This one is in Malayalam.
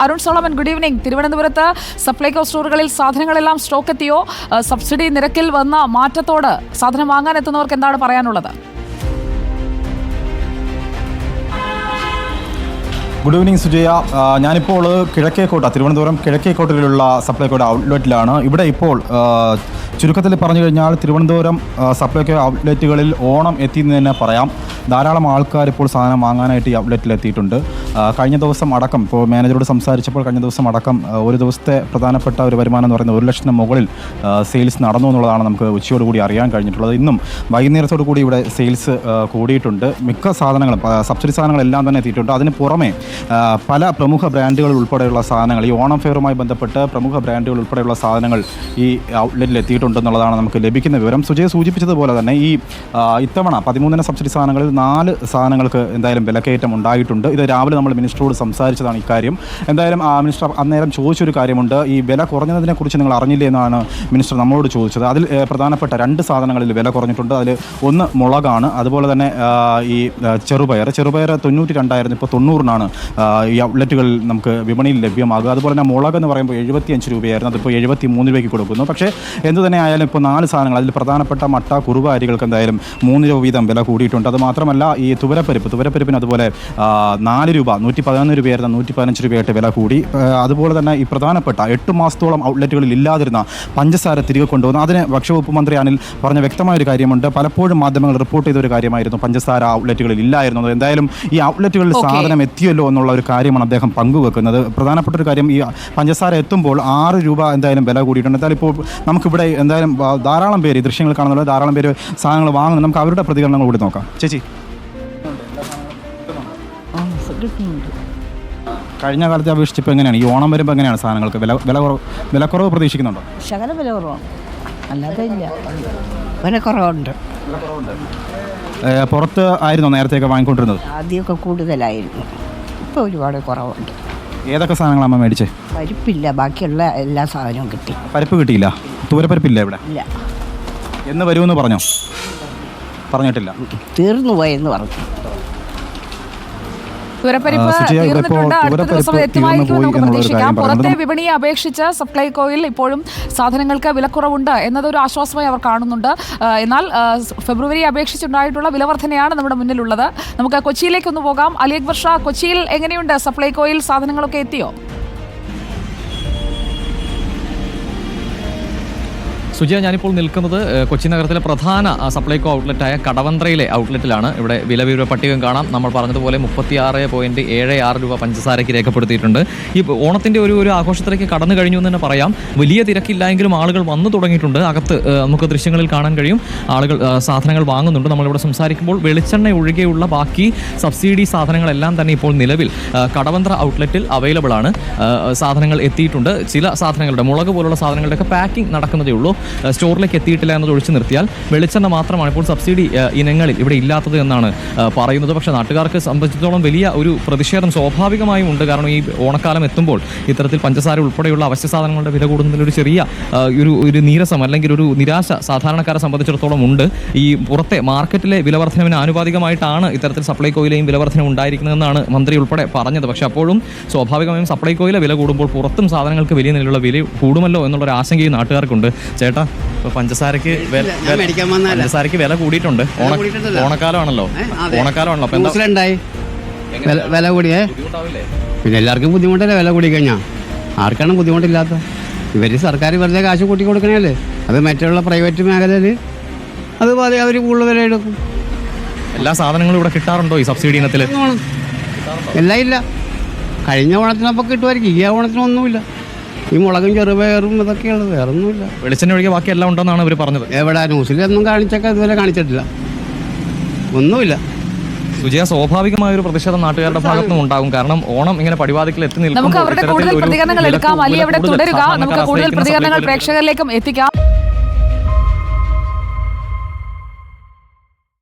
Arun Solomon, good evening. തിരുവനന്തപുരത്ത് സപ്ലൈകോ സ്റ്റോറുകളിൽ സാധനങ്ങളെല്ലാം സ്റ്റോക്ക് എത്തിയോ? സബ്സിഡി നിരക്കിൽ വന്ന മാറ്റത്തോട് സാധനം വാങ്ങാൻ എത്തുന്നവർക്ക് എന്താണ് പറയാനുള്ളത്? Good evening Sujaya. ഞാനിപ്പോൾ കിഴക്കേക്കോട്ട, തിരുവനന്തപുരം കിഴക്കേക്കോട്ടയിലുള്ള സപ്ലൈകോയുടെ ഔട്ട്ലെറ്റിലാണ്. ഇവിടെ ഇപ്പോൾ ചുരുക്കത്തിൽ പറഞ്ഞു കഴിഞ്ഞാൽ തിരുവനന്തപുരം സപ്ലൈകോ ഔട്ട്ലെറ്റുകളിൽ ഓണം എത്തിയെന്ന് തന്നെ പറയാം. ധാരാളം ആൾക്കാർ ഇപ്പോൾ സാധനം വാങ്ങാനായിട്ട് ഈ ഔട്ട്ലെറ്റിൽ എത്തിയിട്ടുണ്ട്. കഴിഞ്ഞ ദിവസം അടക്കം, ഇപ്പോൾ മാനേജറോട് സംസാരിച്ചപ്പോൾ കഴിഞ്ഞ ദിവസം അടക്കം ഒരു ദിവസത്തെ പ്രധാനപ്പെട്ട ഒരു വരുമാനം എന്ന് പറയുന്നത് 1 ലക്ഷത്തിന് മുകളിൽ സെയിൽസ് നടന്നു എന്നുള്ളതാണ് നമുക്ക് ഉച്ചയോടുകൂടി അറിയാൻ കഴിഞ്ഞിട്ടുള്ളത്. ഇന്നും വൈകുന്നേരത്തോടു കൂടി ഇവിടെ സെയിൽസ് കൂടിയിട്ടുണ്ട്. മിക്ക സാധനങ്ങളും, സബ്സിഡി സാധനങ്ങളെല്ലാം തന്നെ എത്തിയിട്ടുണ്ട്. അതിന് പുറമെ പല പ്രമുഖ ബ്രാൻഡുകൾ ഉൾപ്പെടെയുള്ള സാധനങ്ങൾ, ഈ ഓണം ഫെയറുമായി ബന്ധപ്പെട്ട് പ്രമുഖ ബ്രാൻഡുകൾ ഉൾപ്പെടെയുള്ള സാധനങ്ങൾ ഈ ഔട്ട്ലെറ്റിൽ എത്തിയിട്ടുണ്ടെന്നുള്ളതാണ് നമുക്ക് ലഭിക്കുന്ന വിവരം. സുജയ സൂചിപ്പിച്ചതുപോലെ തന്നെ ഈ ഇത്തവണ 13 സബ്സിഡി സാധനങ്ങളിൽ 4 സാധനങ്ങൾക്ക് എന്തായാലും വിലക്കയറ്റം ഉണ്ടായിട്ടുണ്ട്. ഇത് രാവിലെ നമ്മൾ മിനിസ്റ്ററോട് സംസാരിച്ചതാണ് ഇക്കാര്യം. എന്തായാലും മിനിസ്റ്റർ അന്നേരം ചോദിച്ചൊരു കാര്യമുണ്ട്. ഈ വില കുറഞ്ഞതിനെക്കുറിച്ച് നിങ്ങൾ അറിഞ്ഞില്ലേ എന്നാണ് മിനിസ്റ്റർ നമ്മളോട് ചോദിച്ചത്. അതിൽ പ്രധാനപ്പെട്ട 2 സാധനങ്ങളിൽ വില കുറഞ്ഞിട്ടുണ്ട്. അതിൽ ഒന്ന് മുളകാണ്, അതുപോലെ തന്നെ ഈ ചെറുപയർ 92 ഇപ്പോൾ 90 ഈ ഔട്ട്ലെറ്റുകളിൽ നമുക്ക് വിപണിയിൽ ലഭ്യമാകുക. അതുപോലെ തന്നെ മുളക് എന്ന് പറയുമ്പോൾ 75 രൂപയായിരുന്നു, അതിപ്പോൾ 73 രൂപയ്ക്ക് കൊടുക്കുന്നു. പക്ഷേ എന്തു തന്നെ ആയാലും ഇപ്പോൾ 4 സാധനങ്ങൾ, അതിൽ പ്രധാനപ്പെട്ട മട്ട, കുറുവ അരികൾക്ക് എന്തായാലും 3 രൂപ വീതം വില കൂടിയിട്ടുണ്ട്. അത് മാത്രമല്ല ഈ തുവരപ്പരിപ്പിന് അതുപോലെ 4 രൂപ, 111 രൂപയായിരുന്നു 115 രൂപയായിട്ട് വില കൂടി. അതുപോലെ തന്നെ ഈ പ്രധാനപ്പെട്ട 8 മാസത്തോളം ഔട്ട്ലെറ്റുകളിൽ ഇല്ലാതിരുന്ന പഞ്ചസാര തിരികെ കൊണ്ടുവന്നു. അതിന് ഭക്ഷ്യവകുപ്പ് മന്ത്രി അനിൽ പറഞ്ഞ വ്യക്തമായൊരു കാര്യമുണ്ട്. പലപ്പോഴും മാധ്യമങ്ങൾ റിപ്പോർട്ട് ചെയ്തൊരു കാര്യമായിരുന്നു പഞ്ചസാര ഔട്ട്ലെറ്റുകളിൽ ഇല്ലായിരുന്നത്. എന്തായാലും ഈ ഔട്ട്ലെറ്റുകളിൽ സാധനം എത്തിയല്ലോ എന്നുള്ള ഒരു കാര്യമാണ് അദ്ദേഹം പങ്കുവെക്കുന്നത്. പ്രധാനപ്പെട്ട ഒരു കാര്യം, ഈ പഞ്ചസാര എത്തുമ്പോൾ 6 രൂപ എന്തായാലും വില കൂടിയിട്ടുണ്ട്. എന്തായാലും ഇപ്പോൾ നമുക്കിവിടെ എന്തായാലും ധാരാളം പേര്, ഈ ദൃശ്യങ്ങൾ കാണുന്നത് ധാരാളം പേര് സാധനങ്ങൾ വാങ്ങുന്നു. നമുക്ക് അവരുടെ പ്രതികരണങ്ങൾ കൂടി നോക്കാം. ചേച്ചി, കഴിഞ്ഞ കാലത്തെ അപേക്ഷിച്ച് ഇപ്പോൾ എങ്ങനെയാണ് ഈ ഓണം വരുമ്പോൾ എങ്ങനെയാണ് സാധനങ്ങൾക്ക് വിലക്കുറവ് പ്രതീക്ഷിക്കുന്നുണ്ടോ? ശകല വില കുറവാണ്, അല്ലാതെ ഇല്ല, വിലക്കുറവുണ്ട്. പുറത്ത് ആയിരുന്നോ നേരത്തെയൊക്കെ വാങ്ങിക്കൊണ്ടിരുന്നത്? ആദ്യമൊക്കെ കൂടുതലായിരുന്നു, ഇപ്പോൾ ഒരുപാട് കുറവുണ്ട്. ഏതൊക്കെ സാധനങ്ങളാണ് അമ്മ മേടിച്ചേ? പരിപ്പില്ല, ബാക്കിയുള്ള എല്ലാ സാധനവും കിട്ടി. പരിപ്പ് കിട്ടിയില്ല? തൂരപ്പരിപ്പില്ല ഇവിടെ? ഇല്ല. എന്ന് വരുമെന്ന് പറഞ്ഞോ? പറഞ്ഞിട്ടില്ല, തീർന്നു പോയെന്ന് പറഞ്ഞു. തുവരപ്പരിപ്പ് തീർന്നിട്ടുണ്ട്, അടുത്ത ദിവസം എത്തുമായിരിക്കും നമുക്ക് പ്രതീക്ഷിക്കാം. പുറത്തെ വിപണിയെ അപേക്ഷിച്ച് സപ്ലൈകോയിൽ ഇപ്പോഴും സാധനങ്ങൾക്ക് വിലക്കുറവുണ്ട് എന്നതൊരു ആശ്വാസമായി അവർ കാണുന്നുണ്ട്. എന്നാൽ ഫെബ്രുവരി അപേക്ഷിച്ചുണ്ടായിട്ടുള്ള വിലവർധനയാണ് നമ്മുടെ മുന്നിലുള്ളത്. നമുക്ക് കൊച്ചിയിലേക്കൊന്ന് പോകാം. അലി അക്ബർ ഷാ, കൊച്ചിയിൽ എങ്ങനെയുണ്ട്? സപ്ലൈകോയിൽ സാധനങ്ങളൊക്കെ എത്തിയോ? സുജയ, ഞാനിപ്പോൾ നിൽക്കുന്നത് കൊച്ചി നഗരത്തിലെ പ്രധാന സപ്ലൈകോ ഔട്ട്ലെറ്റായ കടവന്ത്രയിലെ ഔട്ട്ലെറ്റിലാണ്. ഇവിടെ വില പട്ടിക കാണാം. നമ്മൾ പറഞ്ഞതുപോലെ 36.76 രൂപ പഞ്ചസാരയ്ക്ക് രേഖപ്പെടുത്തിയിട്ടുണ്ട്. ഈ ഓണത്തിൻ്റെ ഒരു ആഘോഷത്തിലേക്ക് കടന്നു കഴിഞ്ഞു എന്ന് തന്നെ പറയാം. വലിയ തിരക്കില്ലായെങ്കിലും ആളുകൾ വന്നു തുടങ്ങിയിട്ടുണ്ട്. അകത്ത് നമുക്ക് ദൃശ്യങ്ങളിൽ കാണാൻ കഴിയും, ആളുകൾ സാധനങ്ങൾ വാങ്ങുന്നുണ്ട്. നമ്മളിവിടെ സംസാരിക്കുമ്പോൾ വെളിച്ചെണ്ണ ഒഴികെയുള്ള ബാക്കി സബ്സിഡി സാധനങ്ങളെല്ലാം തന്നെ ഇപ്പോൾ നിലവിൽ കടവന്ത്ര ഔട്ട്ലെറ്റിൽ അവൈലബിൾ ആണ്. സാധനങ്ങൾ എത്തിയിട്ടുണ്ട്. ചില സാധനങ്ങളുടെ, മുളക് പോലുള്ള സാധനങ്ങളുടെയൊക്കെ പാക്കിംഗ് നടക്കുന്നതേ ഉള്ളൂ. സ്റ്റോറിലേക്ക് എത്തിയിട്ടില്ല എന്നത് ഒഴിച്ചു നിർത്തിയാൽ വെളിച്ചെണ്ണ മാത്രമാണ് ഇപ്പോൾ സബ്സിഡി ഇനങ്ങളിൽ ഇവിടെ ഇല്ലാത്തത് എന്നാണ് പറയുന്നത്. പക്ഷേ നാട്ടുകാർക്ക് സംബന്ധിച്ചിടത്തോളം വലിയ ഒരു പ്രതിഷേധം സ്വാഭാവികമായും ഉണ്ട്. കാരണം ഈ ഓണക്കാലം എത്തുമ്പോൾ ഇത്തരത്തിൽ പഞ്ചസാര ഉൾപ്പെടെയുള്ള അവശ്യ സാധനങ്ങളുടെ വില കൂടുന്നതിലൊരു ചെറിയ ഒരു നീരസം അല്ലെങ്കിൽ ഒരു നിരാശ സാധാരണക്കാരെ സംബന്ധിച്ചിടത്തോളം ഉണ്ട്. ഈ പുറത്തെ മാർക്കറ്റിലെ വിലവർദ്ധനവിന് ആനുപാതികമായിട്ടാണ് ഇത്തരത്തിൽ സപ്ലൈകോയിലെയും വിലവർദ്ധന ഉണ്ടായിരിക്കുന്നതെന്നാണ് മന്ത്രി ഉൾപ്പെടെ പറഞ്ഞത്. പക്ഷേ അപ്പോഴും സ്വാഭാവികമായും സപ്ലൈകോയിലെ വില കൂടുമ്പോൾ പുറത്തും സാധനങ്ങൾക്ക് വലിയ നിലയിലുള്ള വില കൂടുമല്ലോ എന്നുള്ളൊരു ആശങ്കയും നാട്ടുകാർക്കുണ്ട്. ചേട്ടാ, ഇപ്പൊ പഞ്ചസാരക്ക് വില കൂടിയിട്ടുണ്ട്. ഓണക്കാലമാണല്ലോ. അപ്പൊ വില കൂടിയേ പിന്നെ എല്ലാവർക്കും ബുദ്ധിമുട്ടല്ലേ? വില കൂടി കഴിഞ്ഞാൽ ആർക്കാണ് ബുദ്ധിമുട്ടില്ലാത്ത? ഇവർ സർക്കാർ വെറുതെ കാശ് കൂട്ടി കൊടുക്കണല്ലേ. അത് മറ്റുള്ള പ്രൈവറ്റ് മേഖലയിൽ അത് അവർ കൂടുതൽ വില എടുക്കും. എല്ലാ സാധനങ്ങളും ഇവിടെ കിട്ടാറുണ്ടോ ഈ സബ്സിഡി ഇനത്തിൽ? എല്ലാം ഇല്ല. കഴിഞ്ഞ ഓണത്തിനപ്പോൾ കിട്ടുമായിരിക്കും, ഈ ഓണത്തിനൊന്നുമില്ല. ഈ മുളകും ചെറുപയറും ഇതൊക്കെയുള്ളത്, വേറെ ഒന്നുമില്ല. വെളിച്ചെണ്ണ ഒഴികെ ബാക്കി എല്ലാം ഉണ്ടെന്നാണ് ഇവർ പറഞ്ഞത്. എവിടെ ന്യൂസിലൊന്നും കാണിച്ചൊക്കെ ഇതുവരെ കാണിച്ചിട്ടില്ല, ഒന്നുമില്ല. സുജയ, സ്വാഭാവികമായ ഒരു പ്രതിഷേധം നാട്ടുകാരുടെ ഭാഗത്തുനിന്നും ഉണ്ടാകും. കാരണം ഓണം ഇങ്ങനെ പടിവാതിക്കൽ എത്തി നിൽക്കുമ്പോൾ നമുക്ക് അവരുടെ കൂടുതൽ പ്രതികരണങ്ങൾ എടുക്കാം. അലി അവിടെ തുടരുക, നമുക്ക് കൂടുതൽ പ്രതികരണങ്ങൾ പ്രേക്ഷകരിലേക്കും എത്തിക്കാം.